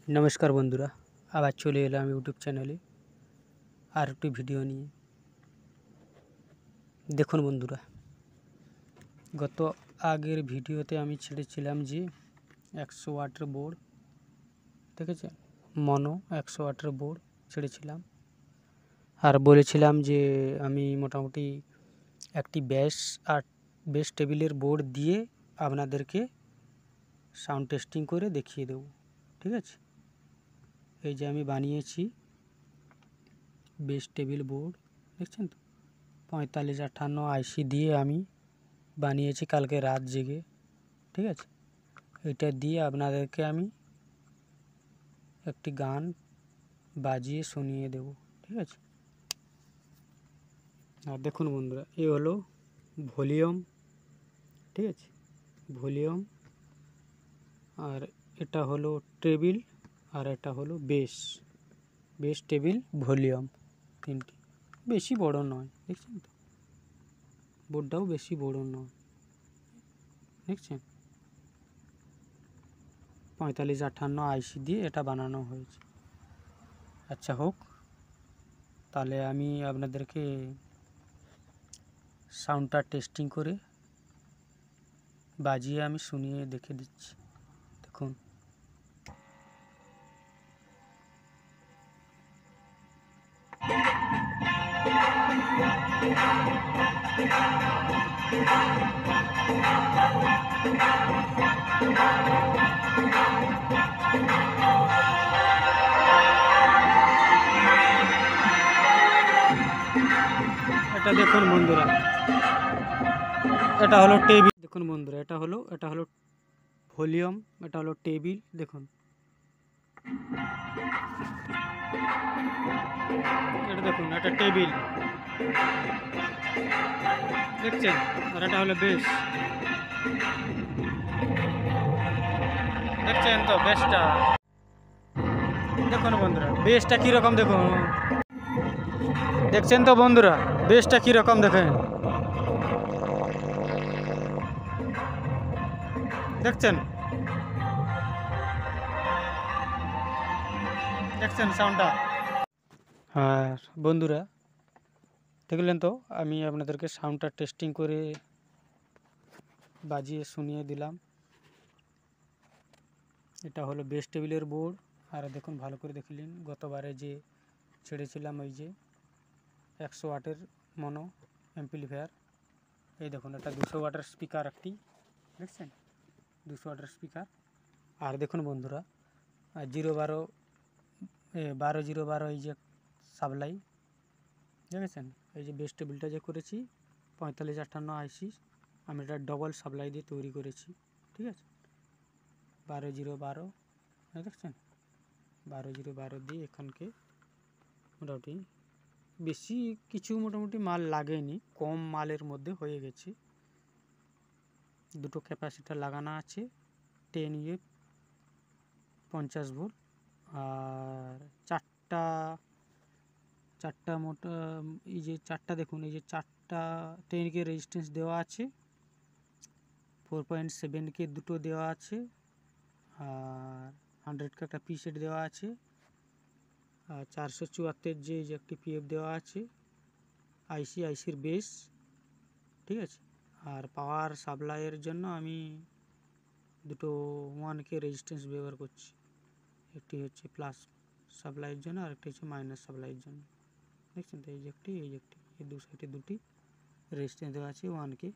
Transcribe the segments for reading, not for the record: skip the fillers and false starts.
नमस्कार बंधुरा आबार चले एलाम यूट्यूब चैनले और एक भिडियो निये। देखुन बंधुरा गत आगेर भिडियोते आमी छेड़ेछिलाम जे 100 वाटेर बोर्ड देखेछेन मनो 100 वाटेर बोर्ड छेड़ेछिलाम और बोलेछिलाम जे आमी मोटामुटी एकटी बेस टेबिलेर बोर्ड दिए आपनादेरके साउंड टेस्टिंग करे देखिए देव। ठीक है এই যে আমি বানিয়েছি বেস টেবিল বোর্ড দেখছেন তো 4558 আইসি দিয়ে আমি বানিয়েছি কালকে রাত জেগে। ঠিক আছে এটা দিয়ে আপনাদেরকে আমি একটি গান বাজিয়ে শুনিয়ে দেব। ঠিক আছে আর দেখুন বন্ধুরা এই হলো ভলিউম। ঠিক আছে ভলিউম আর এটা হলো টেবিল और এটা হলো বেস টেবিল ভলিউম তিনটি বেশি বড় নয় দেখছেন তো বোর্ডটাও বেশি বড় নয় দেখছেন 4558 আইসি দিয়ে এটা বানানো হয়েছে। আচ্ছা হোক তাহলে আমি আপনাদেরকে সাউন্ডটা টেস্টিং করে বাজিয়ে আমি শুনিয়ে দেখে দিচ্ছি। দেখুন এটা দেখুন বন্ধুরা এটা হলো টেবিল। দেখুন বন্ধুরা এটা হলো ভলিউম এটা হলো টেবিল। দেখুন এটা দেখুন এটা টেবিল দেখছেন আর এটা হলো বেস দেখছেন তো বেসটা দেখুন বন্ধুরা বেসটা কীরকম দেখুন দেখছেন তো বন্ধুরা বেসটা কীরকম দেখেন দেখছেন দেখছেন সাউন্ডটা। আর বন্ধুরা দেখলেন তো আমি আপনাদেরকে সাউন্ডটা টেস্টিং করে বাজিয়ে শুনিয়ে দিলাম। এটা হলো বেস টেবিলের বোর্ড আর দেখুন ভালো করে দেখলেন গতবারে যে ছেড়েছিলাম ওই যে 100 ওয়াটের মনো অ্যাম্পলিফায়ার এই দেখুন এটা 200 ওয়াটের স্পিকার একটি দেখছেন 200 ওয়াটের স্পিকার। আর দেখুন বন্ধুরা 12 এই যে সাপ্লাই দেখেছেন এই যে বেস টেবিলটা যে করেছি 4558 আইসি আমি এটা ডবল সাপ্লাই দিয়ে তৈরি করেছি। ঠিক আছে 12012 দেখছেন 12012 দিয়ে এখানকে মোটামুটি বেশি কিছু মোটামুটি মাল লাগেনি কম মালের মধ্যে হয়ে গেছে। দুটো ক্যাপাসিটার লাগানো আছে 10 ইয়ে 50 ভোল্ট আর চারটা মোটা এই যে চারটা দেখুন এই যে চারটা 10 কে রেজিস্ট্যান্স দেওয়া আছে 4.7 কে দুটো দেওয়া আছে আর 100 কে একটা পি সেট দেওয়া আছে আর 474 যে একটি পিএফ দেওয়া আছে আইসির বেস। ঠিক আছে আর পাওয়ার সাপ্লাইয়ের জন্য আমি দুটো 1 কে রেজিস্ট্যান্স ব্যবহার করছি একটি হচ্ছে প্লাস সাপ্লাইয়ের জন্য আর একটা হচ্ছে মাইনাস সাপ্লাইয়ের জন্য দেখছেন তো এই যে একটি এই দু সাইডে দুটি রেজিস্ট্যান্স দেওয়া আছে 1 কে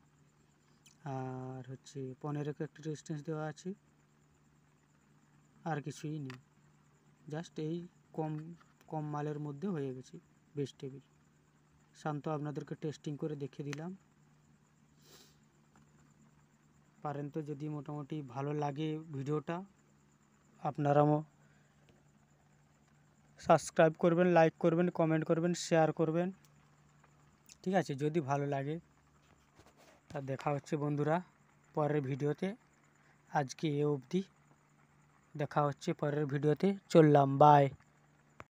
আর হচ্ছে 15 কে একটি রেজিস্ট্যান্স দেওয়া আছে আর কিছুই নেই জাস্ট এই কম মালের মধ্যে হয়ে গেছে বেস টেবিল। শান্ত আপনাদেরকে টেস্টিং করে দেখে দিলাম পারেন তো যদি মোটামুটি ভালো লাগে ভিডিওটা আপনারাও সাবস্ক্রাইব করবেন লাইক করবেন কমেন্ট করবেন শেয়ার করবেন। ঠিক আছে যদি ভালো লাগে তা দেখা হচ্ছে বন্ধুরা পরের ভিডিওতে। আজকে এ অবধি দেখা হচ্ছে পরের ভিডিওতে চললাম বাই।